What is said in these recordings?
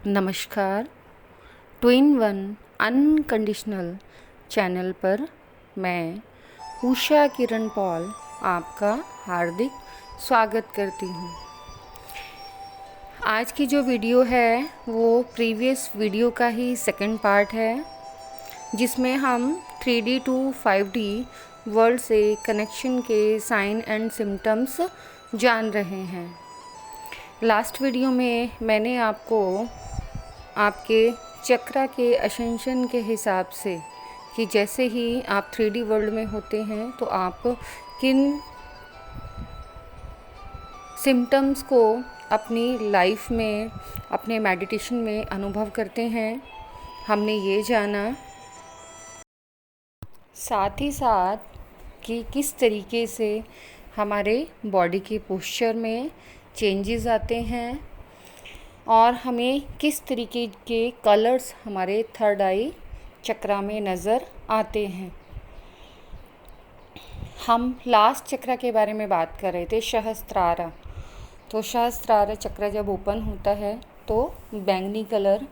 नमस्कार। Two in one unconditional channel पर मैं उषा किरण पॉल आपका हार्दिक स्वागत करती हूँ। आज की जो वीडियो है वो प्रीवियस वीडियो का ही सेकंड पार्ट है, जिसमें हम 3D टू 5D वर्ल्ड से कनेक्शन के साइन एंड सिम्टम्स जान रहे हैं। लास्ट वीडियो में मैंने आपको आपके चक्रा के असेंशन के हिसाब से कि जैसे ही आप 3D वर्ल्ड में होते हैं तो आप किन सिम्टम्स को अपनी लाइफ में, अपने मेडिटेशन में अनुभव करते हैं, हमने ये जाना। साथ ही साथ कि किस तरीके से हमारे बॉडी के पोस्चर में चेंजेस आते हैं और हमें किस तरीके के कलर्स हमारे थर्ड आई चक्रा में नज़र आते हैं। हम लास्ट चक्रा के बारे में बात कर रहे थे, सहस्त्रारा। तो सहस्त्रारा चक्र जब ओपन होता है तो बैंगनी कलर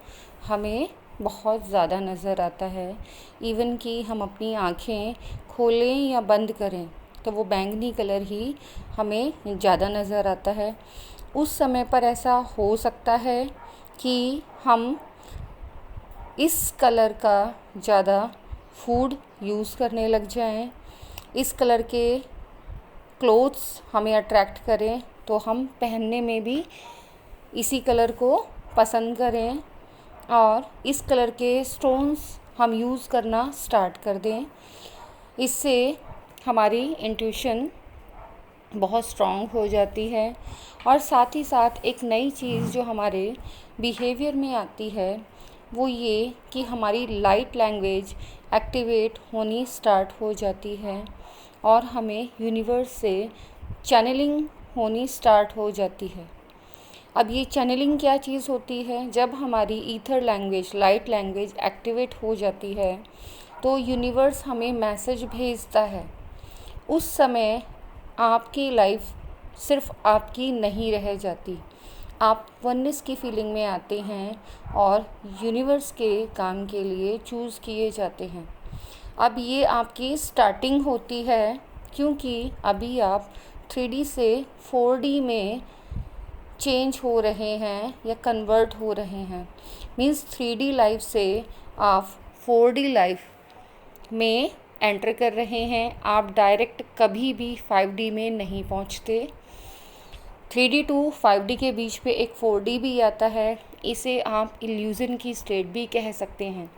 हमें बहुत ज़्यादा नज़र आता है। इवन कि हम अपनी आँखें खोलें या बंद करें तो वो बैंगनी कलर ही हमें ज़्यादा नज़र आता है। उस समय पर ऐसा हो सकता है कि हम इस कलर का ज़्यादा फूड यूज़ करने लग जाएं, इस कलर के क्लोथ्स हमें अट्रैक्ट करें तो हम पहनने में भी इसी कलर को पसंद करें और इस कलर के स्टोन्स हम यूज़ करना स्टार्ट कर दें। इससे हमारी इंट्यूशन बहुत स्ट्रॉन्ग हो जाती है और साथ ही साथ एक नई चीज़ जो हमारे बिहेवियर में आती है वो ये कि हमारी लाइट लैंग्वेज एक्टिवेट होनी स्टार्ट हो जाती है और हमें यूनिवर्स से चैनलिंग होनी स्टार्ट हो जाती है। अब ये चैनलिंग क्या चीज़ होती है? जब हमारी ether language, light language activate हो जाती है तो यूनिवर्स हमें मैसेज भेजता है। उस समय आपकी लाइफ सिर्फ आपकी नहीं रह जाती, आप वननेस की फीलिंग में आते हैं और यूनिवर्स के काम के लिए चूज़ किए जाते हैं। अब ये आपकी स्टार्टिंग होती है क्योंकि अभी आप 3D से 4D में चेंज हो रहे हैं या कन्वर्ट हो रहे हैं। मीन्स 3D लाइफ से आप 4D लाइफ में एंटर कर रहे हैं। आप डायरेक्ट कभी भी 5D में नहीं पहुंचते। 3D टू 5D के बीच पे एक 4D भी आता है, इसे आप इल्यूज़न की स्टेट भी कह सकते हैं।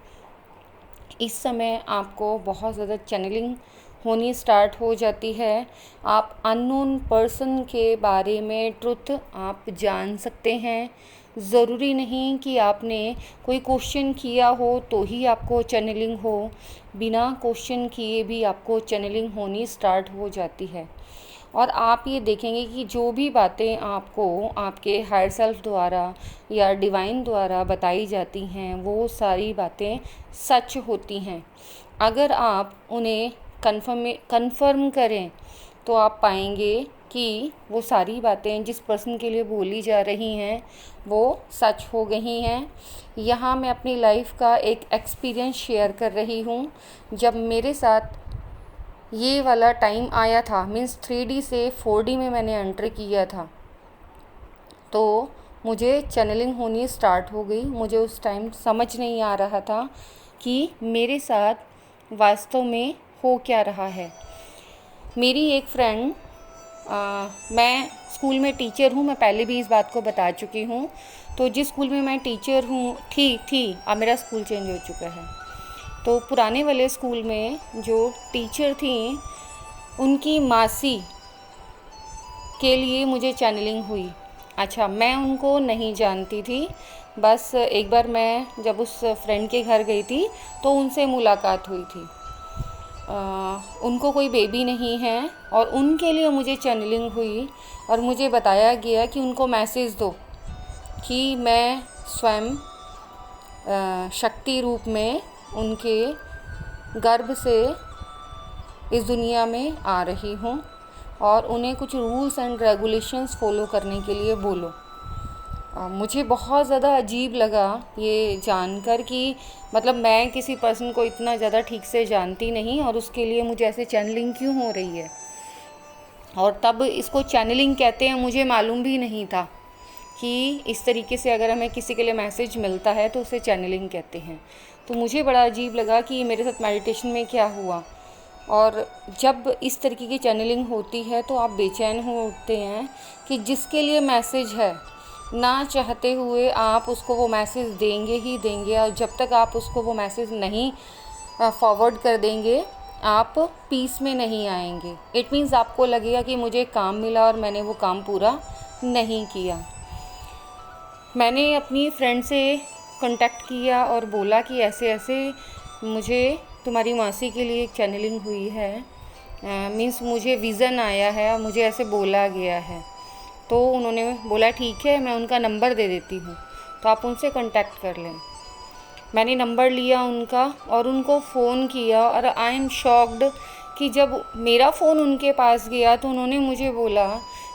इस समय आपको बहुत ज़्यादा चैनलिंग होनी स्टार्ट हो जाती है। आप अननोन पर्सन के बारे में ट्रुथ आप जान सकते हैं। ज़रूरी नहीं कि आपने कोई क्वेश्चन किया हो तो ही आपको चैनलिंग हो, बिना क्वेश्चन किए भी आपको चैनलिंग होनी स्टार्ट हो जाती है। और आप ये देखेंगे कि जो भी बातें आपको आपके हायर सेल्फ द्वारा या डिवाइन द्वारा बताई जाती हैं वो सारी बातें सच होती हैं। अगर आप उन्हें कन्फर्म करें तो आप पाएंगे कि वो सारी बातें जिस पर्सन के लिए बोली जा रही हैं वो सच हो गई हैं। यहाँ मैं अपनी लाइफ का एक एक्सपीरियंस शेयर कर रही हूँ। जब मेरे साथ ये वाला टाइम आया था, मीन्स 3D से 4D में मैंने एंटर किया था, तो मुझे चैनलिंग होनी स्टार्ट हो गई। मुझे उस टाइम समझ नहीं आ रहा था कि मेरे साथ वास्तव में हो क्या रहा है। मेरी एक फ्रेंड, मैं स्कूल में टीचर हूँ, मैं पहले भी इस बात को बता चुकी हूँ। तो जिस स्कूल में मैं टीचर हूँ थी अब मेरा स्कूल चेंज हो चुका है। तो पुराने वाले स्कूल में जो टीचर थी उनकी मासी के लिए मुझे चैनलिंग हुई। अच्छा, मैं उनको नहीं जानती थी, बस एक बार मैं जब उस फ्रेंड के घर गई थी तो उनसे मुलाकात हुई थी। उनको कोई बेबी नहीं है और उनके लिए मुझे चैनलिंग हुई और मुझे बताया गया कि उनको मैसेज दो कि मैं स्वयं शक्ति रूप में उनके गर्भ से इस दुनिया में आ रही हूँ और उन्हें कुछ रूल्स एंड रेगुलेशंस फॉलो करने के लिए बोलो। मुझे बहुत ज़्यादा अजीब लगा ये जानकर कि मतलब मैं किसी पर्सन को इतना ज़्यादा ठीक से जानती नहीं और उसके लिए मुझे ऐसे चैनलिंग क्यों हो रही है। और तब इसको चैनलिंग कहते हैं, मुझे मालूम भी नहीं था कि इस तरीके से अगर हमें किसी के लिए मैसेज मिलता है तो उसे चैनलिंग कहते हैं। तो मुझे बड़ा अजीब लगा कि मेरे साथ मेडिटेशन में क्या हुआ। और जब इस तरीके की चैनलिंग होती है तो आप बेचैन हो उठते हैं कि जिसके लिए मैसेज है, ना चाहते हुए आप उसको वो मैसेज देंगे ही देंगे, और जब तक आप उसको वो मैसेज नहीं फॉरवर्ड कर देंगे आप पीस में नहीं आएंगे। इट मीन्स आपको लगेगा कि मुझे काम मिला और मैंने वो काम पूरा नहीं किया। मैंने अपनी फ्रेंड से कांटेक्ट किया और बोला कि ऐसे ऐसे मुझे तुम्हारी मासी के लिए एक चैनलिंग हुई है, मीन्स मुझे विज़न आया है और मुझे ऐसे बोला गया है। तो उन्होंने बोला ठीक है, मैं उनका नंबर दे देती हूँ, तो आप उनसे कांटेक्ट कर लें। मैंने नंबर लिया उनका और उनको फ़ोन किया और आई एम शॉक्ड कि जब मेरा फ़ोन उनके पास गया तो उन्होंने मुझे बोला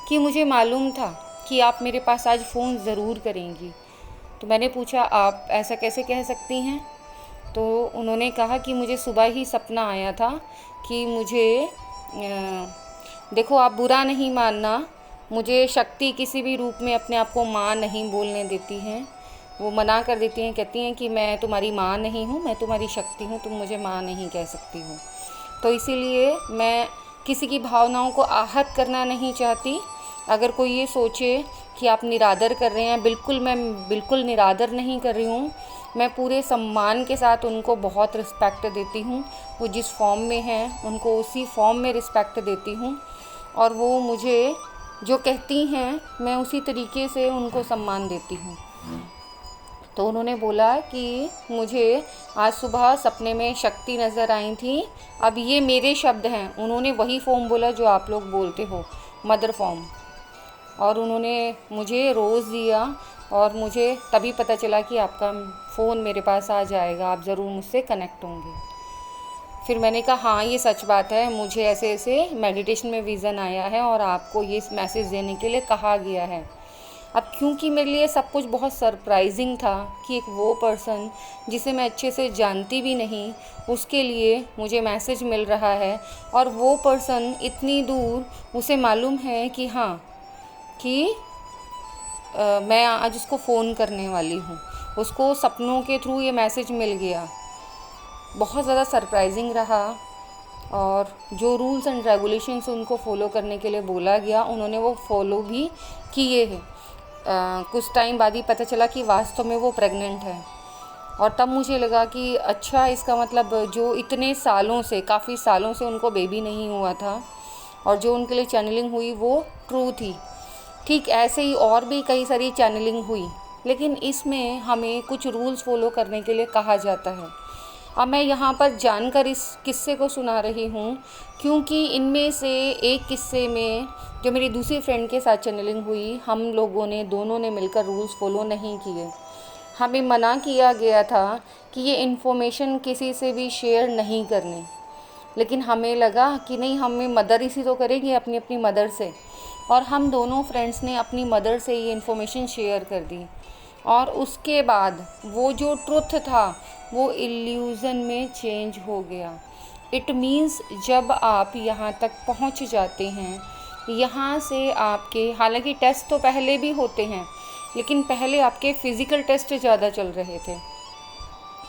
कि मुझे मालूम था कि आप मेरे पास आज फ़ोन ज़रूर करेंगी। तो मैंने पूछा आप ऐसा कैसे कह सकती हैं? तो उन्होंने कहा कि मुझे सुबह ही सपना आया था कि मुझे देखो आप बुरा नहीं मानना, मुझे शक्ति किसी भी रूप में अपने आप को माँ नहीं बोलने देती हैं। वो मना कर देती हैं, कहती हैं कि मैं तुम्हारी माँ नहीं हूँ, मैं तुम्हारी शक्ति हूँ, तुम मुझे माँ नहीं कह सकती हो। तो इसीलिए मैं किसी की भावनाओं को आहत करना नहीं चाहती। अगर कोई ये सोचे कि आप निरादर कर रहे हैं, मैं बिल्कुल निरादर नहीं कर रही हूँ। मैं पूरे सम्मान के साथ उनको बहुत रिस्पेक्ट देती हूँ। वो जिस फॉर्म में हैं उनको उसी फॉर्म में रिस्पेक्ट देती हूँ, और वो मुझे जो कहती हैं मैं उसी तरीके से उनको सम्मान देती हूँ। तो उन्होंने बोला कि मुझे आज सुबह सपने में शक्ति नज़र आई थी। अब ये मेरे शब्द हैं, उन्होंने वही फॉर्म बोला जो आप लोग बोलते हो, मदर फॉर्म। और उन्होंने मुझे रोज़ दिया और मुझे तभी पता चला कि आपका फ़ोन मेरे पास आ जाएगा, आप ज़रूर मुझसे कनेक्ट होंगे। फिर मैंने कहा हाँ ये सच बात है, मुझे ऐसे ऐसे मेडिटेशन में विज़न आया है और आपको ये मैसेज देने के लिए कहा गया है। अब क्योंकि मेरे लिए सब कुछ बहुत सरप्राइजिंग था कि एक वो पर्सन जिसे मैं अच्छे से जानती भी नहीं, उसके लिए मुझे मैसेज मिल रहा है, और वो पर्सन इतनी दूर, उसे मालूम है कि हाँ कि मैं आज उसको फ़ोन करने वाली हूँ, उसको सपनों के थ्रू ये मैसेज मिल गया। बहुत ज़्यादा सरप्राइजिंग रहा। और जो रूल्स एंड रेगुलेशंस उनको फॉलो करने के लिए बोला गया उन्होंने वो फॉलो भी किए हैं। कुछ टाइम बाद ही पता चला कि वास्तव में वो प्रेग्नेंट है, और तब मुझे लगा कि अच्छा इसका मतलब जो इतने सालों से, काफ़ी सालों से उनको बेबी नहीं हुआ था और जो उनके लिए चैनलिंग हुई वो ट्रू थी। ठीक ऐसे ही और भी कई सारी चैनलिंग हुई, लेकिन इसमें हमें कुछ रूल्स फॉलो करने के लिए कहा जाता है। अब मैं यहाँ पर जानकर इस किस्से को सुना रही हूँ क्योंकि इनमें से एक किस्से में जो मेरी दूसरी फ्रेंड के साथ चैनलिंग हुई, हम लोगों ने दोनों ने मिलकर रूल्स फॉलो नहीं किए। हमें मना किया गया था कि ये इन्फॉर्मेशन किसी से भी शेयर नहीं करनी, लेकिन हमें लगा कि नहीं, हमें मदर इसी तो करेंगे अपनी अपनी मदर से, और हम दोनों फ्रेंड्स ने अपनी मदर से ये इन्फॉर्मेशन शेयर कर दी। और उसके बाद वो जो ट्रुथ था वो इल्यूज़न में चेंज हो गया। इट मीन्स जब आप यहाँ तक पहुँच जाते हैं, यहाँ से आपके, हालांकि टेस्ट तो पहले भी होते हैं, लेकिन पहले आपके फ़िज़िकल टेस्ट ज़्यादा चल रहे थे।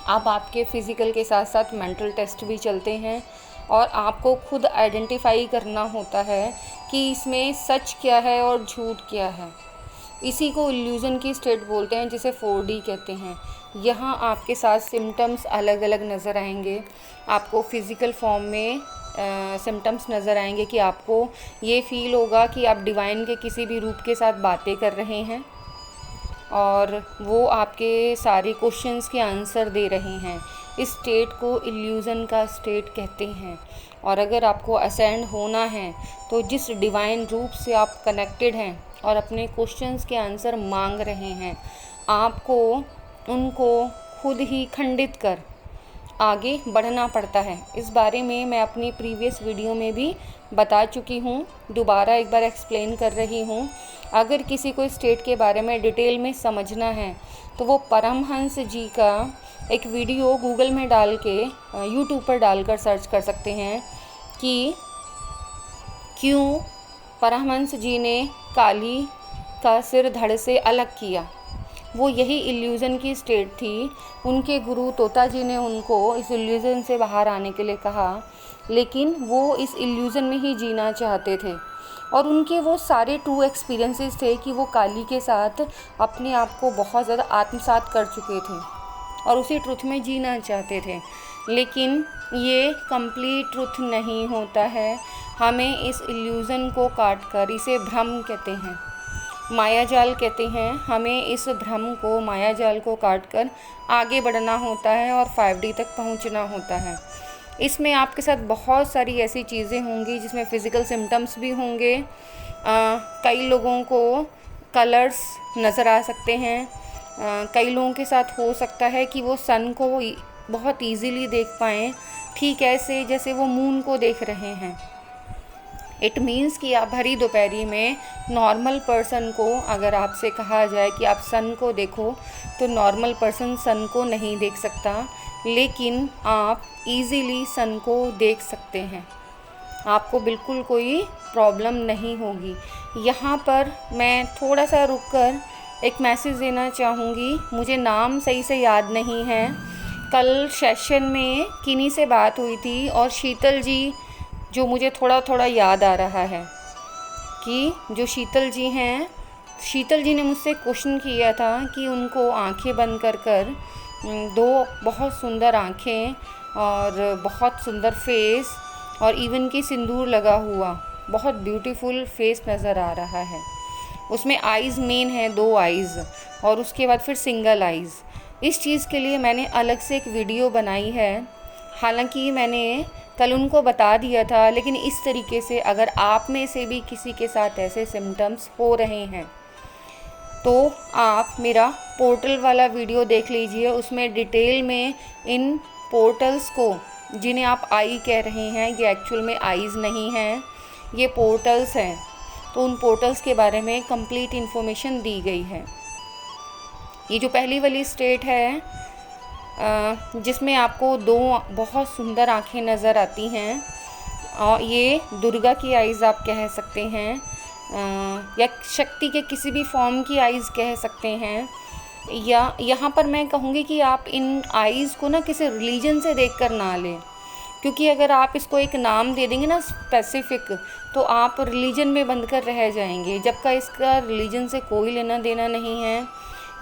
अब आपके फ़िज़िकल के साथ साथ मेंटल टेस्ट भी चलते हैं, और आपको खुद आइडेंटिफाई करना होता है कि इसमें सच क्या है और झूठ क्या है। इसी को इल्यूज़न की स्टेट बोलते हैं, जिसे 4D कहते हैं। यहाँ आपके साथ सिम्टम्स अलग अलग नज़र आएंगे। आपको फ़िज़िकल फॉर्म में सिम्टम्स नज़र आएंगे कि आपको ये फ़ील होगा कि आप डिवाइन के किसी भी रूप के साथ बातें कर रहे हैं और वो आपके सारे क्वेश्चंस के आंसर दे रहे हैं। इस स्टेट को इल्यूज़न का स्टेट कहते हैं। और अगर आपको असेंड होना है तो जिस डिवाइन रूप से आप कनेक्टेड हैं और अपने क्वेश्चंस के आंसर मांग रहे हैं, आपको उनको खुद ही खंडित कर आगे बढ़ना पड़ता है। इस बारे में मैं अपनी प्रीवियस वीडियो में भी बता चुकी हूँ, दोबारा एक बार एक्सप्लेन कर रही हूँ। अगर किसी को स्टेट के बारे में डिटेल में समझना है तो वो परमहंस जी का एक वीडियो गूगल में डाल के यूट्यूब पर डालकर सर्च कर सकते हैं कि क्यों परमहंस जी ने काली का सिर धड़ से अलग किया। वो यही इल्यूज़न की स्टेट थी। उनके गुरु तोता जी ने उनको इस इल्यूज़न से बाहर आने के लिए कहा, लेकिन वो इस इल्यूज़न में ही जीना चाहते थे। और उनके वो सारे ट्रू एक्सपीरियंसेस थे कि वो काली के साथ अपने आप को बहुत ज़्यादा आत्मसात कर चुके थे और उसी ट्रुथ में जीना चाहते थे। लेकिन ये कंप्लीट ट्रुथ नहीं होता है। हमें इस इल्यूज़न को काट कर, इसे भ्रम कहते हैं, मायाजाल कहते हैं, हमें इस भ्रम को, मायाजाल को काट कर आगे बढ़ना होता है और 5D तक पहुंचना होता है। इसमें आपके साथ बहुत सारी ऐसी चीज़ें होंगी जिसमें फ़िज़िकल सिम्टम्स भी होंगे। कई लोगों को कलर्स नज़र आ सकते हैं। कई लोगों के साथ हो सकता है कि वो सन को बहुत ईज़िली देख पाएँ, ठीक ऐसे जैसे वो मून को देख रहे हैं। इट मीन्स कि आप भरी दोपहरी में नॉर्मल पर्सन को, अगर आपसे कहा जाए कि आप सन को देखो, तो नॉर्मल पर्सन सन को नहीं देख सकता, लेकिन आप इजीली सन को देख सकते हैं। आपको बिल्कुल कोई प्रॉब्लम नहीं होगी। यहाँ पर मैं थोड़ा सा रुककर एक मैसेज देना चाहूँगी। मुझे नाम सही से याद नहीं है। कल सेशन में किन्हीं से बात हुई थी और शीतल जी, जो मुझे थोड़ा थोड़ा याद आ रहा है कि जो शीतल जी हैं, शीतल जी ने मुझसे क्वेश्चन किया था कि उनको आंखें बंद कर दो बहुत सुंदर आंखें और बहुत सुंदर फेस और इवन कि सिंदूर लगा हुआ बहुत ब्यूटीफुल फेस नज़र आ रहा है। उसमें आइज़ मेन है, 2 आइज़, और उसके बाद फिर सिंगल आइज़। इस चीज़ के लिए मैंने अलग से एक वीडियो बनाई है। हालांकि मैंने कल उनको बता दिया था, लेकिन इस तरीके से अगर आप में से भी किसी के साथ ऐसे सिम्टम्स हो रहे हैं तो आप मेरा पोर्टल वाला वीडियो देख लीजिए। उसमें डिटेल में इन पोर्टल्स को, जिन्हें आप आई कह रहे हैं, ये एक्चुअल में आईज़ नहीं हैं, ये पोर्टल्स हैं। तो उन पोर्टल्स के बारे में कंप्लीट इन्फॉर्मेशन दी गई है। ये जो पहली वाली स्टेट है जिसमें आपको 2 बहुत सुंदर आँखें नज़र आती हैं, और ये दुर्गा की आइज़ आप कह सकते हैं, या शक्ति के किसी भी फॉर्म की आइज़ कह सकते हैं। या यहाँ पर मैं कहूँगी कि आप इन आइज़ को ना किसी रिलीजन से देखकर ना लें, क्योंकि अगर आप इसको एक नाम दे देंगे ना स्पेसिफिक, तो आप रिलीजन में बंद कर रह जाएंगे, जबकि इसका रिलीजन से कोई लेना देना नहीं है।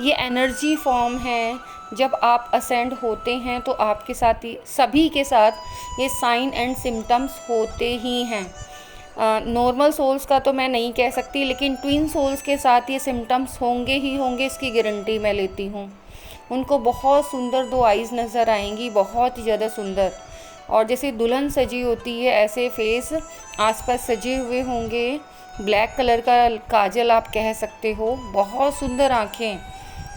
ये एनर्जी फॉर्म है। जब आप असेंड होते हैं तो आपके साथ ही, सभी के साथ ये साइन एंड सिम्टम्स होते ही हैं। नॉर्मल सोल्स का तो मैं नहीं कह सकती, लेकिन ट्विन सोल्स के साथ ये सिम्टम्स होंगे ही होंगे, इसकी गारंटी मैं लेती हूँ। उनको बहुत सुंदर 2 आइज़ नज़र आएंगी, बहुत ही ज़्यादा सुंदर, और जैसे दुल्हन सजी होती है ऐसे फेस आसपास सजे हुए होंगे। ब्लैक कलर का काजल आप कह सकते हो, बहुत सुंदर आँखें,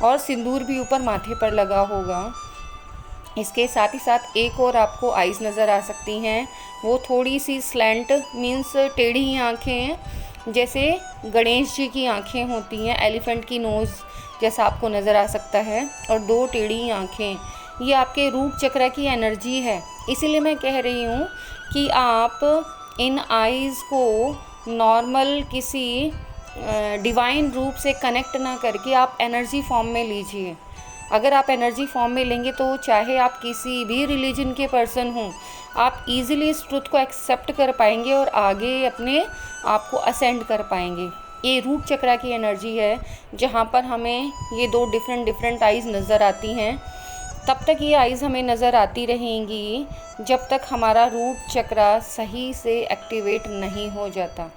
और सिंदूर भी ऊपर माथे पर लगा होगा। इसके साथ ही साथ एक और आपको आइज़ नज़र आ सकती हैं, वो थोड़ी सी स्लैंट मीन्स टेढ़ी आँखें, जैसे गणेश जी की आँखें होती हैं, एलिफेंट की नोज़ जैसा आपको नज़र आ सकता है, और 2 टेढ़ी आँखें। ये आपके रूट चक्र की एनर्जी है। इसीलिए मैं कह रही हूँ कि आप इन आइज़ को नॉर्मल किसी डिवाइन रूप से कनेक्ट ना करके आप एनर्जी फॉर्म में लीजिए। अगर आप एनर्जी फॉर्म में लेंगे तो चाहे आप किसी भी रिलीजन के पर्सन हों, आप इजीली इस ट्रुथ को एक्सेप्ट कर पाएंगे और आगे अपने आप को असेंड कर पाएंगे। ये रूट चक्र की एनर्जी है, जहाँ पर हमें ये 2 डिफरेंट आइज़ नज़र आती हैं। तब तक ये आइज़ हमें नज़र आती रहेंगी जब तक हमारा रूट चक्र सही से एक्टिवेट नहीं हो जाता।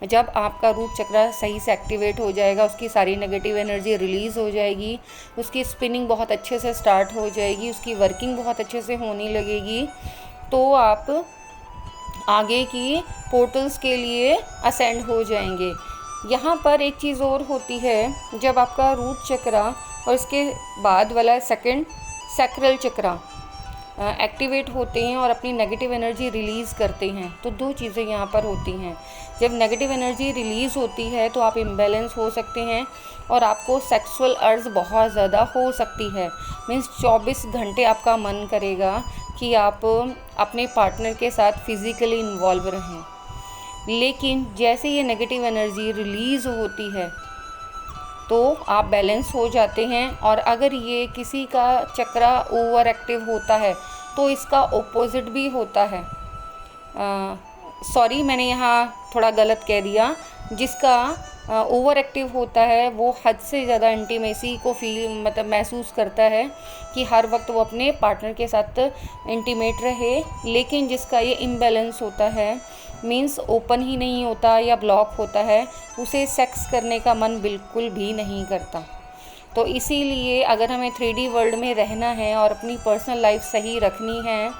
जब आपका रूट चक्र सही से एक्टिवेट हो जाएगा, उसकी सारी नेगेटिव एनर्जी रिलीज़ हो जाएगी, उसकी स्पिनिंग बहुत अच्छे से स्टार्ट हो जाएगी, उसकी वर्किंग बहुत अच्छे से होने लगेगी, तो आप आगे की पोर्टल्स के लिए असेंड हो जाएंगे। यहाँ पर एक चीज़ और होती है, जब आपका रूट चक्र और इसके बाद वाला सेकंड सैक्रल चक्र, एक्टिवेट होते हैं और अपनी नेगेटिव एनर्जी रिलीज़ करते हैं। तो दो चीज़ें यहाँ पर होती हैं। जब नेगेटिव एनर्जी रिलीज़ होती है तो आप इम्बैलेंस हो सकते हैं और आपको सेक्सुअल अर्ज बहुत ज़्यादा हो सकती है। मीन्स 24 घंटे आपका मन करेगा कि आप अपने पार्टनर के साथ फिज़िकली इन्वॉल्व रहें। लेकिन जैसे ये नेगेटिव एनर्जी रिलीज़ होती है तो आप बैलेंस हो जाते हैं। और अगर ये किसी का चक्रा ओवर एक्टिव होता है तो इसका ओपोजिट भी होता है। सॉरी, मैंने यहाँ थोड़ा गलत कह दिया। जिसका ओवर एक्टिव होता है वो हद से ज़्यादा इंटीमेसी को मतलब महसूस करता है कि हर वक्त वो अपने पार्टनर के साथ इंटीमेट रहे। लेकिन जिसका ये इम्बैलेंस होता है, मीन्स ओपन ही नहीं होता या ब्लॉक होता है, उसे सेक्स करने का मन बिल्कुल भी नहीं करता। तो इसीलिए अगर हमें 3D वर्ल्ड में रहना है और अपनी पर्सनल लाइफ सही रखनी है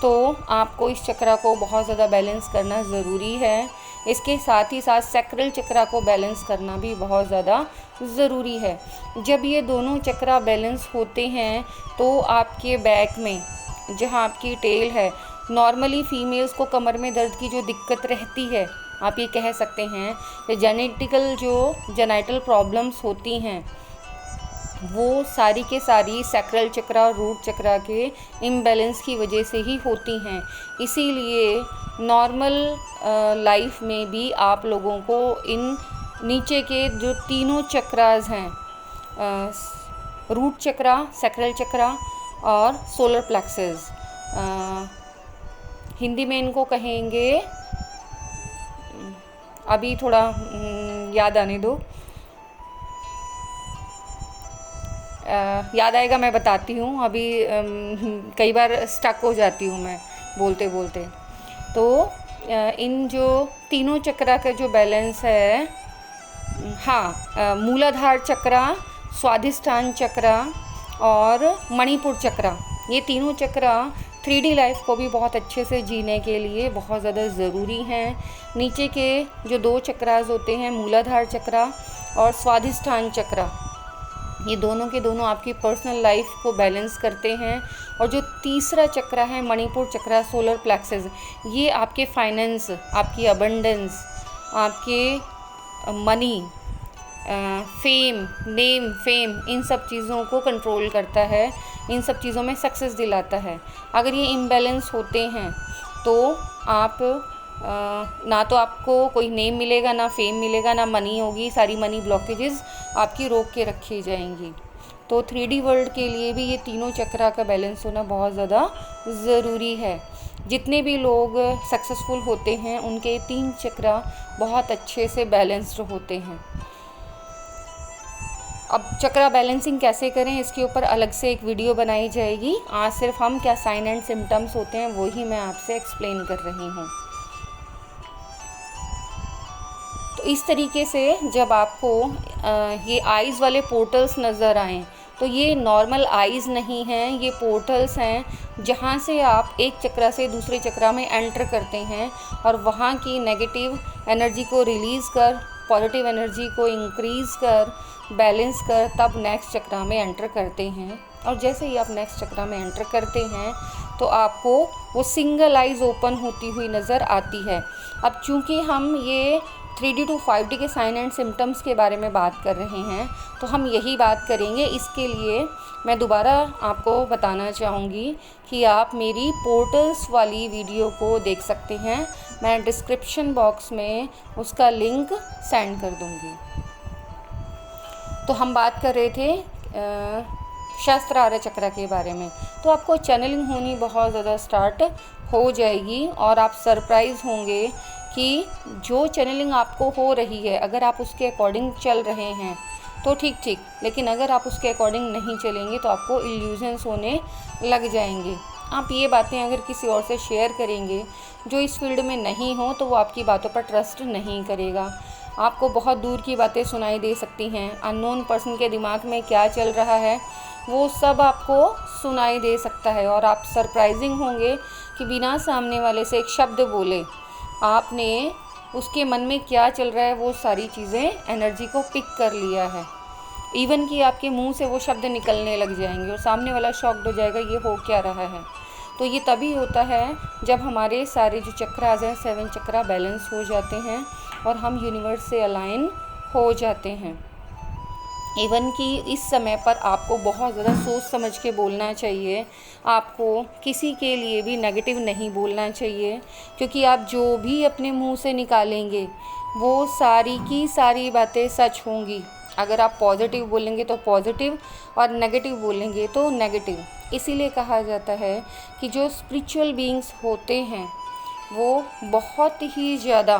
तो आपको इस चक्रा को बहुत ज़्यादा बैलेंस करना ज़रूरी है। इसके साथ ही साथ सैक्रल चक्रा को बैलेंस करना भी बहुत ज़्यादा ज़रूरी है। जब ये दोनों चक्रा बैलेंस होते हैं तो आपके बैक में, जहाँ आपकी टेल है, नॉर्मली फीमेल्स को कमर में दर्द की जो दिक्कत रहती है, आप ये कह सकते हैं कि जेनेटिकल प्रॉब्लम्स होती हैं, वो सारी के सारी सैक्रल चक्रा, रूट चक्रा के इम्बैलेंस की वजह से ही होती हैं। इसीलिए नॉर्मल लाइफ में भी आप लोगों को इन नीचे के जो तीनों चक्रास हैं, रूट चक्रा, सैक्रल चक्रा और सोलर प्लेक्सस, हिंदी में इनको कहेंगे, अभी थोड़ा याद आने दो, याद आएगा मैं बताती हूँ। अभी कई बार स्टक हो जाती हूँ मैं बोलते बोलते। तो इन जो तीनों चक्रा का जो बैलेंस है, हाँ, मूलाधार चक्रा, स्वाधिष्ठान चक्रा और मणिपुर चक्रा, ये तीनों चक्रा 3D लाइफ को भी बहुत अच्छे से जीने के लिए बहुत ज़्यादा ज़रूरी हैं। नीचे के जो दो चक्रास होते हैं, मूलाधार चक्रा और स्वाधिष्ठान चक्रा, ये दोनों के दोनों आपकी पर्सनल लाइफ को बैलेंस करते हैं। और जो तीसरा चक्रा है, मणिपुर चक्रा, सोलर प्लेक्सस, ये आपके फाइनेंस, आपकी अबंडेंस, आपके मनी, फेम, फेम, इन सब चीज़ों को कंट्रोल करता है, इन सब चीज़ों में सक्सेस दिलाता है। अगर ये इम्बैलेंस होते हैं तो आप ना तो आपको कोई नेम मिलेगा, ना फेम मिलेगा, ना मनी होगी, सारी मनी ब्लॉकेजेस आपकी रोक के रखी जाएंगी। तो 3D वर्ल्ड के लिए भी ये तीनों चक्रा का बैलेंस होना बहुत ज़्यादा ज़रूरी है। जितने भी लोग सक्सेसफुल होते हैं उनके 3 चक्रा बहुत अच्छे से बैलेंस्ड होते हैं। अब चक्रा बैलेंसिंग कैसे करें, इसके ऊपर अलग से एक वीडियो बनाई जाएगी। आज सिर्फ हम क्या साइन एंड सिम्टम्स होते हैं वही मैं आपसे एक्सप्लेन कर रही हूँ। तो इस तरीके से जब आपको ये आइज़ वाले पोर्टल्स नज़र आएँ तो ये नॉर्मल आइज़ नहीं हैं, ये पोर्टल्स हैं जहाँ से आप एक चक्रा से दूसरे चक्रा में एंटर करते हैं और वहाँ की नेगेटिव एनर्जी को रिलीज़ कर, पॉजिटिव एनर्जी को इंक्रीज़ कर, बैलेंस कर, तब नेक्स्ट चक्रा में एंटर करते हैं। और जैसे ही आप नेक्स्ट चक्रा में एंटर करते हैं तो आपको वो सिंगल आइज़ ओपन होती हुई नज़र आती है। अब चूँकि हम ये 3D to 5D के साइन एंड सिम्टम्स के बारे में बात कर रहे हैं तो हम यही बात करेंगे। इसके लिए मैं दोबारा आपको बताना चाहूँगी कि आप मेरी पोर्टल्स वाली वीडियो को देख सकते हैं। मैं डिस्क्रिप्शन बॉक्स में उसका लिंक सेंड कर दूँगी। तो हम बात कर रहे थे सहस्त्रार चक्र के बारे में। तो आपको चैनलिंग होनी बहुत ज़्यादा स्टार्ट हो जाएगी और आप सरप्राइज़ होंगे कि जो चैनलिंग आपको हो रही है, अगर आप उसके अकॉर्डिंग चल रहे हैं तो ठीक, लेकिन अगर आप उसके अकॉर्डिंग नहीं चलेंगे तो आपको इल्यूजन्स होने लग जाएंगे। आप ये बातें अगर किसी और से शेयर करेंगे जो इस फील्ड में नहीं हो तो वो आपकी बातों पर ट्रस्ट नहीं करेगा। आपको बहुत दूर की बातें सुनाई दे सकती हैं, अननोन पर्सन के दिमाग में क्या चल रहा है वो सब आपको सुनाई दे सकता है और आप सरप्राइजिंग होंगे कि बिना सामने वाले से एक शब्द बोले आपने उसके मन में क्या चल रहा है वो सारी चीज़ें एनर्जी को पिक कर लिया है। इवन कि आपके मुंह से वो शब्द निकलने लग जाएंगे और सामने वाला शॉक्ड हो जाएगा, ये हो क्या रहा है। तो ये तभी होता है जब हमारे सारे जो चक्रास हैं 7 चक्रा बैलेंस हो जाते हैं और हम यूनिवर्स से अलाइन हो जाते हैं। इवन कि इस समय पर आपको बहुत ज़्यादा सोच समझ के बोलना चाहिए, आपको किसी के लिए भी नेगेटिव नहीं बोलना चाहिए, क्योंकि आप जो भी अपने मुंह से निकालेंगे वो सारी की सारी बातें सच होंगी। अगर आप पॉजिटिव बोलेंगे तो पॉजिटिव और नेगेटिव बोलेंगे तो नेगेटिव। इसीलिए कहा जाता है कि जो स्पिरिचुअल बीइंग्स होते हैं वो बहुत ही ज़्यादा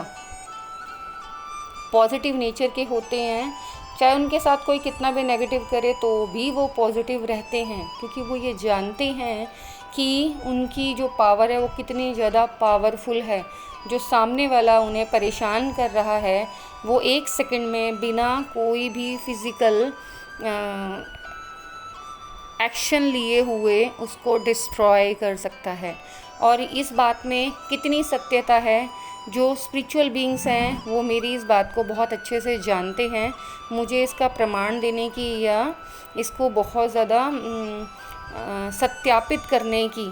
पॉजिटिव नेचर के होते हैं, चाहे उनके साथ कोई कितना भी नेगेटिव करे तो भी वो पॉजिटिव रहते हैं, क्योंकि वो ये जानते हैं कि उनकी जो पावर है वो कितनी ज़्यादा पावरफुल है। जो सामने वाला उन्हें परेशान कर रहा है वो 1 सेकंड में बिना कोई भी फिज़िकल एक्शन लिए हुए उसको डिस्ट्रॉय कर सकता है। और इस बात में कितनी सत्यता है, जो स्पिरिचुअल बीइंग्स हैं वो मेरी इस बात को बहुत अच्छे से जानते हैं। मुझे इसका प्रमाण देने की या इसको बहुत ज़्यादा सत्यापित करने की,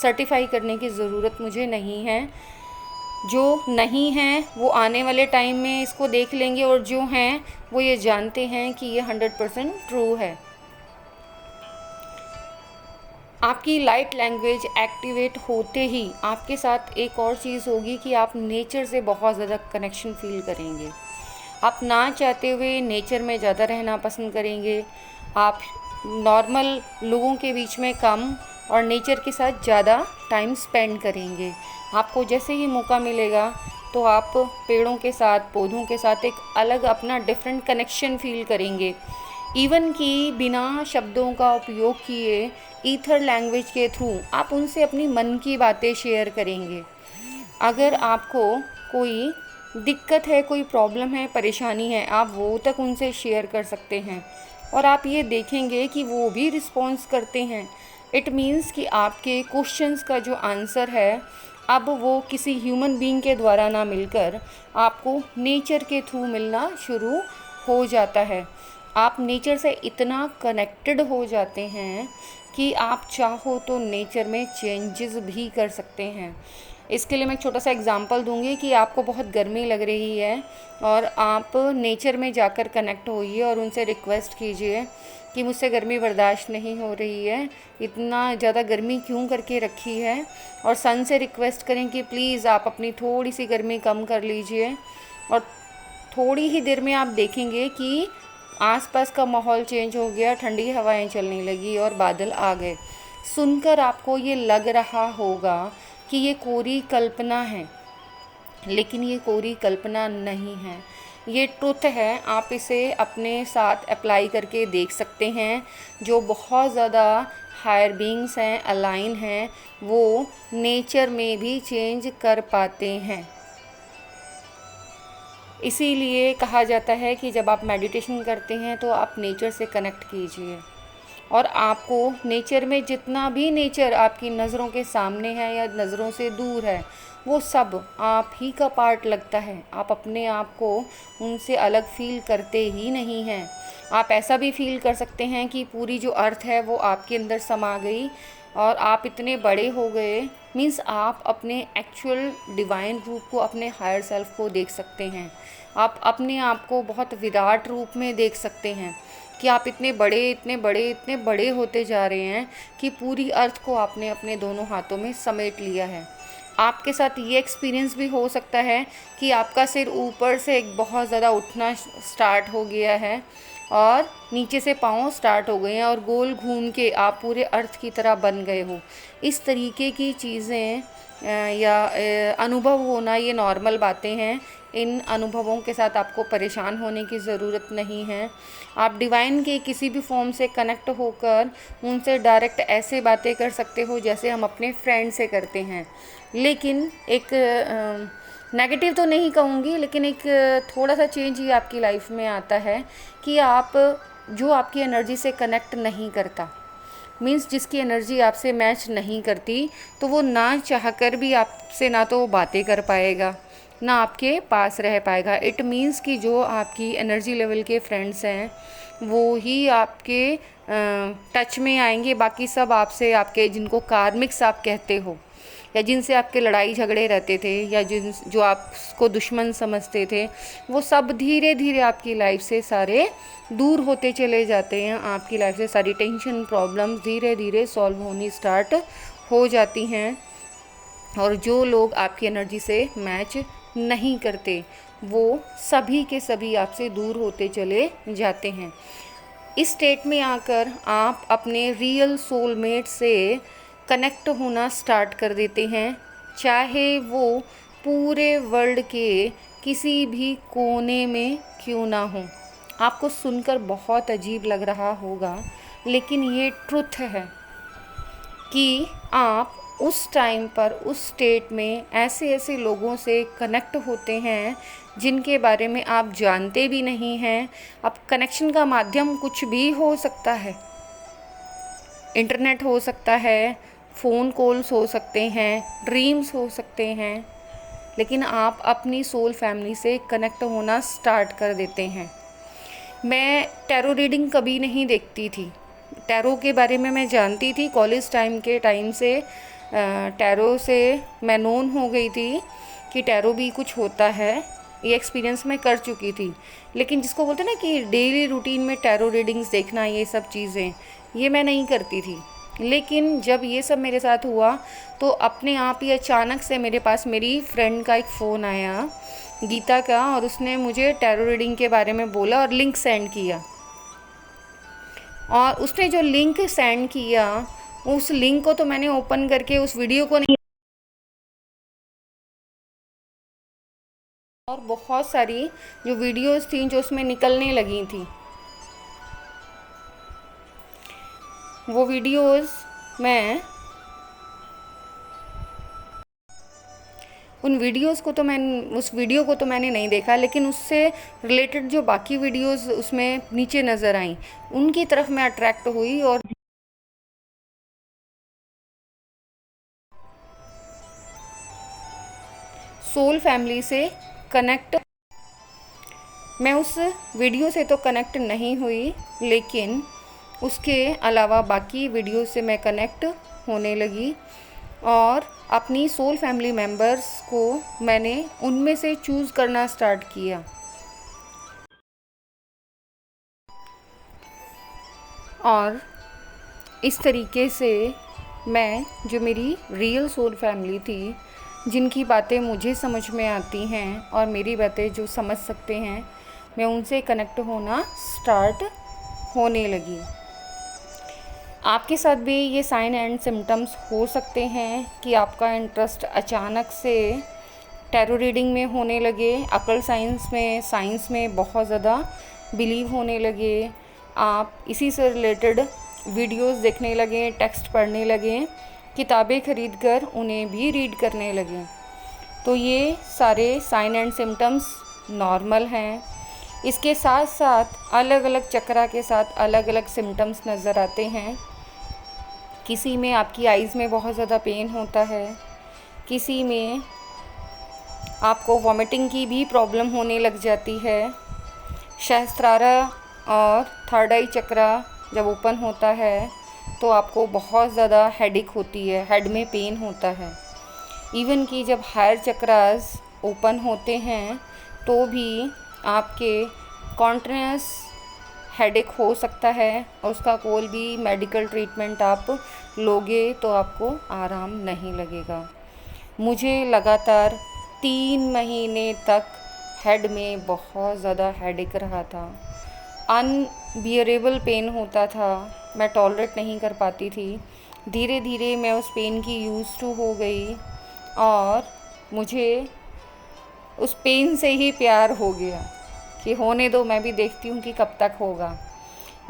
सर्टिफाई करने की ज़रूरत मुझे नहीं है। जो नहीं हैं वो आने वाले टाइम में इसको देख लेंगे, और जो हैं वो ये जानते हैं कि ये 100% ट्रू है। आपकी लाइट लैंग्वेज एक्टिवेट होते ही आपके साथ एक और चीज़ होगी कि आप नेचर से बहुत ज़्यादा कनेक्शन फील करेंगे। आप ना चाहते हुए नेचर में ज़्यादा रहना पसंद करेंगे। आप नॉर्मल लोगों के बीच में कम और नेचर के साथ ज़्यादा टाइम स्पेंड करेंगे। आपको जैसे ही मौका मिलेगा तो आप पेड़ों के साथ, पौधों के साथ एक अलग अपना डिफरेंट कनेक्शन फील करेंगे। इवन कि बिना शब्दों का उपयोग किए ईथर लैंग्वेज के थ्रू आप उनसे अपनी मन की बातें शेयर करेंगे। अगर आपको कोई दिक्कत है, कोई प्रॉब्लम है, परेशानी है, आप वो तक उनसे शेयर कर सकते हैं और आप ये देखेंगे कि वो भी रिस्पॉन्स करते हैं। इट मीन्स कि आपके क्वेश्चंस का जो आंसर है अब वो किसी ह्यूमन बीइंग के द्वारा ना मिलकर आपको नेचर के थ्रू मिलना शुरू हो जाता है। आप नेचर से इतना कनेक्टेड हो जाते हैं कि आप चाहो तो नेचर में चेंजेस भी कर सकते हैं। इसके लिए मैं एक छोटा सा एग्जांपल दूंगी कि आपको बहुत गर्मी लग रही है और आप नेचर में जाकर कनेक्ट होइए और उनसे रिक्वेस्ट कीजिए कि मुझसे गर्मी बर्दाश्त नहीं हो रही है, इतना ज़्यादा गर्मी क्यों करके रखी है, और सन से रिक्वेस्ट करें कि प्लीज़ आप अपनी थोड़ी सी गर्मी कम कर लीजिए। और थोड़ी ही देर में आप देखेंगे कि आसपास का माहौल चेंज हो गया, ठंडी हवाएं चलने लगी और बादल आ गए। सुनकर आपको ये लग रहा होगा कि ये कोरी कल्पना है, लेकिन ये कोरी कल्पना नहीं है, ये ट्रुथ है। आप इसे अपने साथ अप्लाई करके देख सकते हैं। जो बहुत ज़्यादा हायर बीइंग्स हैं, अलाइन हैं, वो नेचर में भी चेंज कर पाते हैं। इसीलिए कहा जाता है कि जब आप मेडिटेशन करते हैं तो आप नेचर से कनेक्ट कीजिए, और आपको नेचर में जितना भी नेचर आपकी नज़रों के सामने है या नज़रों से दूर है वो सब आप ही का पार्ट लगता है। आप अपने आप को उनसे अलग फील करते ही नहीं हैं। आप ऐसा भी फील कर सकते हैं कि पूरी जो अर्थ है वो आपके अंदर समा गई और आप इतने बड़े हो गए। मीन्स आप अपने एक्चुअल डिवाइन रूप को, अपने हायर सेल्फ को देख सकते हैं। आप अपने आप को बहुत विराट रूप में देख सकते हैं कि आप इतने बड़े, इतने बड़े, इतने बड़े होते जा रहे हैं कि पूरी अर्थ को आपने अपने दोनों हाथों में समेट लिया है। आपके साथ ये एक्सपीरियंस भी हो सकता है कि आपका सिर ऊपर से एक बहुत ज़्यादा उठना स्टार्ट हो गया है और नीचे से पाँव स्टार्ट हो गए हैं और गोल घूम के आप पूरे अर्थ की तरह बन गए हो। इस तरीके की चीज़ें या अनुभव होना ये नॉर्मल बातें हैं। इन अनुभवों के साथ आपको परेशान होने की ज़रूरत नहीं है। आप डिवाइन के किसी भी फॉर्म से कनेक्ट होकर उनसे डायरेक्ट ऐसे बातें कर सकते हो जैसे हम अपने फ्रेंड से करते हैं। लेकिन एक नेगेटिव तो नहीं कहूँगी, लेकिन एक थोड़ा सा चेंज ही आपकी लाइफ में आता है कि आप जो आपकी एनर्जी से कनेक्ट नहीं करता, मीन्स जिसकी एनर्जी आपसे मैच नहीं करती, तो वो ना चाहकर भी आपसे ना तो बातें कर पाएगा, ना आपके पास रह पाएगा। इट मीन्स कि जो आपकी एनर्जी लेवल के फ्रेंड्स हैं वो ही आपके टच में आएंगे, बाकी सब आपसे, आपके जिनको कार्मिक्स आप कहते हो या जिनसे आपके लड़ाई झगड़े रहते थे या जो आपको दुश्मन समझते थे, वो सब धीरे धीरे आपकी लाइफ से सारे दूर होते चले जाते हैं। आपकी लाइफ से सारी टेंशन प्रॉब्लम्स धीरे धीरे सॉल्व होनी स्टार्ट हो जाती हैं। और जो लोग आपकी एनर्जी से मैच नहीं करते वो सभी के सभी आपसे दूर होते चले जाते हैं। इस स्टेट में आकर आप अपने रियल सोलमेट से कनेक्ट होना स्टार्ट कर देते हैं, चाहे वो पूरे वर्ल्ड के किसी भी कोने में क्यों ना हो। आपको सुनकर बहुत अजीब लग रहा होगा, लेकिन ये ट्रुथ है कि आप उस टाइम पर उस स्टेट में ऐसे ऐसे लोगों से कनेक्ट होते हैं जिनके बारे में आप जानते भी नहीं हैं। अब कनेक्शन का माध्यम कुछ भी हो सकता है, इंटरनेट हो सकता है, फ़ोन कॉल्स हो सकते हैं, ड्रीम्स हो सकते हैं, लेकिन आप अपनी सोल फैमिली से कनेक्ट होना स्टार्ट कर देते हैं। मैं टैरो रीडिंग कभी नहीं देखती थी। टैरो के बारे में मैं जानती थी, कॉलेज टाइम के टाइम से टैरो से मैं नोन हो गई थी कि टैरो भी कुछ होता है, ये एक्सपीरियंस मैं कर चुकी थी। लेकिन जिसको बोलते हैं ना कि डेली रूटीन में टैरो रीडिंग्स देखना, ये सब चीज़ें ये मैं नहीं करती थी। लेकिन जब ये सब मेरे साथ हुआ तो अपने आप ही अचानक से मेरे पास मेरी फ्रेंड का एक फ़ोन आया, गीता का, और उसने मुझे टैरो रीडिंग के बारे में बोला और लिंक सेंड किया। और उसने जो लिंक सेंड किया, उस लिंक को तो मैंने ओपन करके उस वीडियो को नहीं, और बहुत सारी जो वीडियोस थी जो उसमें निकलने लगी थी, वो वीडियोस मैं उन वीडियोस को तो उस वीडियो को तो मैंने नहीं देखा, लेकिन उससे रिलेटेड जो बाकी वीडियोस उसमें नीचे नज़र आई, उनकी तरफ मैं अट्रैक्ट हुई और सोल फैमिली से कनेक्ट। मैं उस वीडियो से तो कनेक्ट नहीं हुई, लेकिन उसके अलावा बाकी वीडियो से मैं कनेक्ट होने लगी और अपनी सोल फैमिली मेम्बर्स को मैंने उनमें से चूज़ करना स्टार्ट किया। और इस तरीके से मैं, जो मेरी रियल सोल फैमिली थी, जिनकी बातें मुझे समझ में आती हैं और मेरी बातें जो समझ सकते हैं, मैं उनसे कनेक्ट होना स्टार्ट होने लगी। आपके साथ भी ये साइन एंड सिम्टम्स हो सकते हैं कि आपका इंटरेस्ट अचानक से टैरो रीडिंग में होने लगे, अकल्ट साइंस में बहुत ज़्यादा बिलीव होने लगे, आप इसी से रिलेटेड वीडियोस देखने लगे, टेक्स्ट पढ़ने लगे, किताबें खरीद कर उन्हें भी रीड करने लगे। तो ये सारे साइन एंड सिम्टम्स नॉर्मल हैं। इसके साथ साथ अलग अलग चक्रा के साथ अलग अलग सिम्टम्स नज़र आते हैं। किसी में आपकी आइज़ में बहुत ज़्यादा पेन होता है, किसी में आपको वॉमिटिंग की भी प्रॉब्लम होने लग जाती है। सहस्त्रारा और थर्ड आई चक्रा जब ओपन होता है तो आपको बहुत ज़्यादा हेडेक होती है, हेड में पेन होता है। इवन कि जब हायर चक्रास ओपन होते हैं तो भी आपके कॉन्टिन्यूस हेडेक हो सकता है, और उसका कोई भी मेडिकल ट्रीटमेंट आप लोगे तो आपको आराम नहीं लगेगा। मुझे लगातार 3 महीने तक हेड में बहुत ज़्यादा हेडेक रहा था, अनबियरेबल पेन होता था, मैं टॉलरेट नहीं कर पाती थी। धीरे धीरे मैं उस पेन की यूज़ टू हो गई और मुझे उस पेन से ही प्यार हो गया कि होने दो, मैं भी देखती हूँ कि कब तक होगा।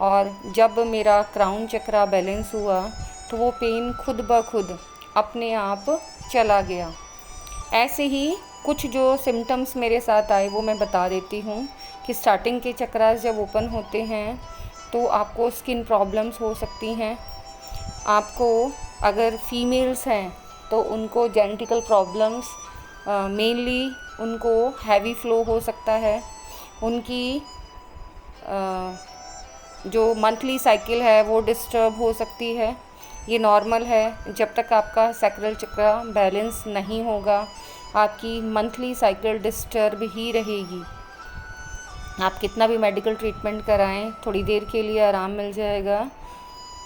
और जब मेरा क्राउन चक्रा बैलेंस हुआ तो वो पेन खुद ब खुद अपने आप चला गया। ऐसे ही कुछ जो सिम्टम्स मेरे साथ आए वो मैं बता देती हूँ कि स्टार्टिंग के चक्रास जब ओपन होते हैं तो आपको स्किन प्रॉब्लम्स हो सकती हैं। आपको अगर फीमेल्स हैं तो उनको जेनेटिकल प्रॉब्लम्स मेनली उनको हैवी फ्लो हो सकता है, उनकी जो मंथली साइकिल है वो डिस्टर्ब हो सकती है। ये नॉर्मल है। जब तक आपका सैक्रल चक्र बैलेंस नहीं होगा, आपकी मंथली साइकिल डिस्टर्ब ही रहेगी। आप कितना भी मेडिकल ट्रीटमेंट कराएं, थोड़ी देर के लिए आराम मिल जाएगा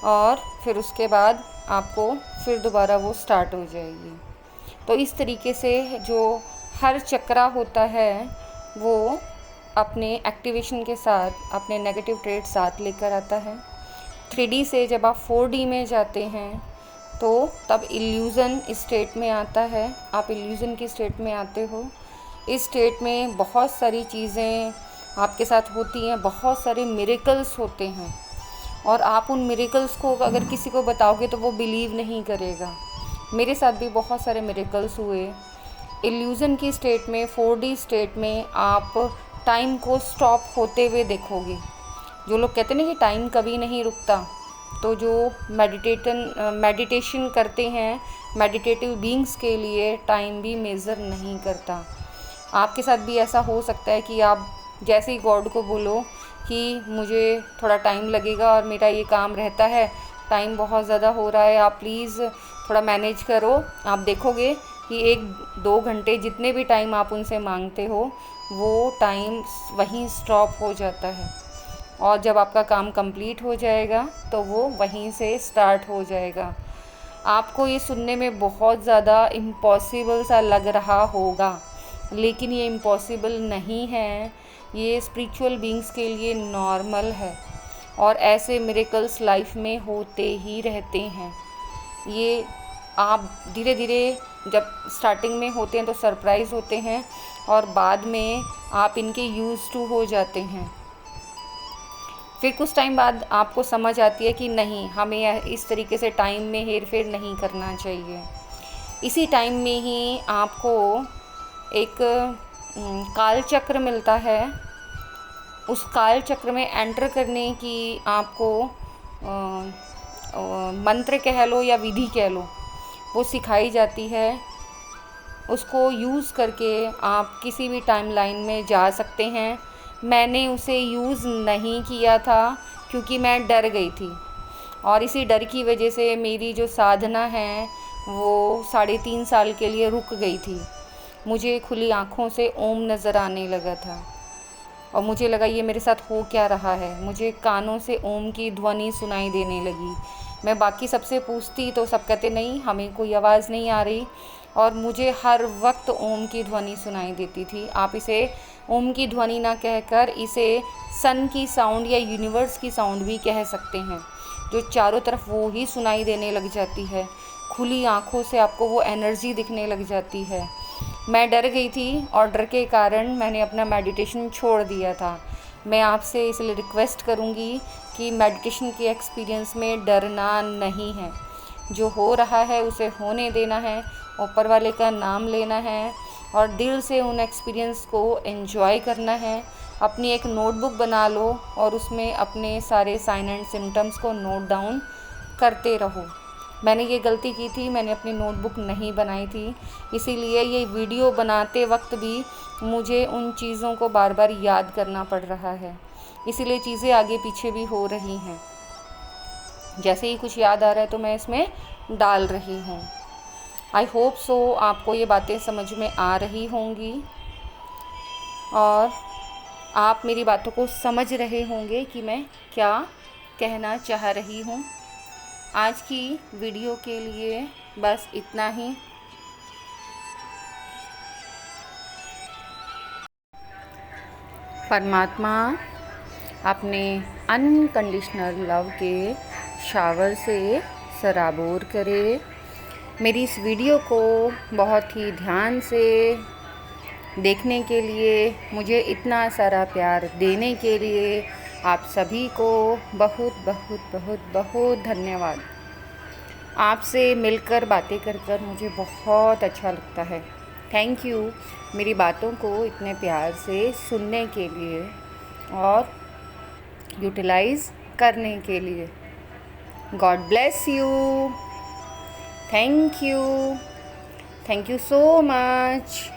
और फिर उसके बाद आपको फिर दोबारा वो स्टार्ट हो जाएगी। तो इस तरीके से जो हर चक्रा होता है वो अपने एक्टिवेशन के साथ अपने नेगेटिव ट्रेड साथ लेकर आता है। 3D से जब आप 4D में जाते हैं तो तब इल्यूज़न स्टेट में आता है। आप इल्यूज़न की स्टेट में आते हो। इस स्टेट में बहुत सारी चीज़ें आपके साथ होती हैं, बहुत सारे मिरेकल्स होते हैं और आप उन मिरेकल्स को अगर किसी को बताओगे तो वो बिलीव नहीं करेगा। मेरे साथ भी बहुत सारे मिरेकल्स हुए। इल्यूज़न की स्टेट में, 4D स्टेट में आप टाइम को स्टॉप होते हुए देखोगे। जो लोग कहते हैं ना कि टाइम कभी नहीं रुकता, तो जो मेडिटेशन करते हैं, मेडिटेटिव बीइंग्स के लिए टाइम भी मेज़र नहीं करता। आपके साथ भी ऐसा हो सकता है कि आप जैसे ही गॉड को बोलो कि मुझे थोड़ा टाइम लगेगा और मेरा ये काम रहता है, टाइम बहुत ज़्यादा हो रहा है, आप प्लीज़ थोड़ा मैनेज करो। आप देखोगे कि 1-2 घंटे जितने भी टाइम आप उनसे मांगते हो वो टाइम वहीं स्टॉप हो जाता है और जब आपका काम कंप्लीट हो जाएगा तो वो वहीं से स्टार्ट हो जाएगा। आपको ये सुनने में बहुत ज़्यादा इम्पॉसिबल सा लग रहा होगा, लेकिन ये इम्पॉसिबल नहीं है। ये स्पिरिचुअल बीइंग्स के लिए नॉर्मल है और ऐसे मिरेकल्स लाइफ में होते ही रहते हैं। ये आप धीरे धीरे जब स्टार्टिंग में होते हैं तो सरप्राइज़ होते हैं और बाद में आप इनके यूज़ टू हो जाते हैं। फिर कुछ टाइम बाद आपको समझ आती है कि नहीं, हमें इस तरीके से टाइम में हेर फेर नहीं करना चाहिए। इसी टाइम में ही आपको एक काल चक्र मिलता है। उस काल चक्र में एंटर करने की आपको मंत्र कह लो या विधि कह लो, वो सिखाई जाती है। उसको यूज़ करके आप किसी भी टाइमलाइन में जा सकते हैं। मैंने उसे यूज़ नहीं किया था क्योंकि मैं डर गई थी और इसी डर की वजह से मेरी जो साधना है वो 3.5 साल के लिए रुक गई थी। मुझे खुली आँखों से ओम नज़र आने लगा था और मुझे लगा ये मेरे साथ हो क्या रहा है। मुझे कानों से ओम की ध्वनि सुनाई देने लगी। मैं बाकी सबसे पूछती तो सब कहते नहीं, हमें कोई आवाज़ नहीं आ रही, और मुझे हर वक्त ओम की ध्वनि सुनाई देती थी। आप इसे ओम की ध्वनि ना कहकर इसे सन की साउंड या यूनिवर्स की साउंड भी कह सकते हैं, जो चारों तरफ वो ही सुनाई देने लग जाती है। खुली आँखों से आपको वो एनर्जी दिखने लग जाती है। मैं डर गई थी और डर के कारण मैंने अपना मेडिटेशन छोड़ दिया था। मैं आपसे इसलिए रिक्वेस्ट करूँगी कि मेडिटेशन के एक्सपीरियंस में डरना नहीं है। जो हो रहा है उसे होने देना है, ऊपर वाले का नाम लेना है और दिल से उन एक्सपीरियंस को एंजॉय करना है। अपनी एक नोटबुक बना लो और उसमें अपने सारे साइन एंड सिम्टम्स को नोट डाउन करते रहो। मैंने ये गलती की थी, मैंने अपनी नोटबुक नहीं बनाई थी, इसीलिए ये वीडियो बनाते वक्त भी मुझे उन चीज़ों को बार बार याद करना पड़ रहा है। इसीलिए चीज़ें आगे पीछे भी हो रही हैं। जैसे ही कुछ याद आ रहा है तो मैं इसमें डाल रही हूँ। आई होप सो आपको ये बातें समझ में आ रही होंगी और आप मेरी बातों को समझ रहे होंगे कि मैं क्या कहना चाह रही हूँ। आज की वीडियो के लिए बस इतना ही। परमात्मा अपने अनकंडीशनल लव के शावर से सराबोर करे। मेरी इस वीडियो को बहुत ही ध्यान से देखने के लिए, मुझे इतना सारा प्यार देने के लिए आप सभी को बहुत बहुत बहुत बहुत धन्यवाद। आपसे मिलकर बातें कर कर मुझे बहुत अच्छा लगता है। थैंक यू मेरी बातों को इतने प्यार से सुनने के लिए और यूटिलाइज़ करने के लिए। God bless you. Thank you so much.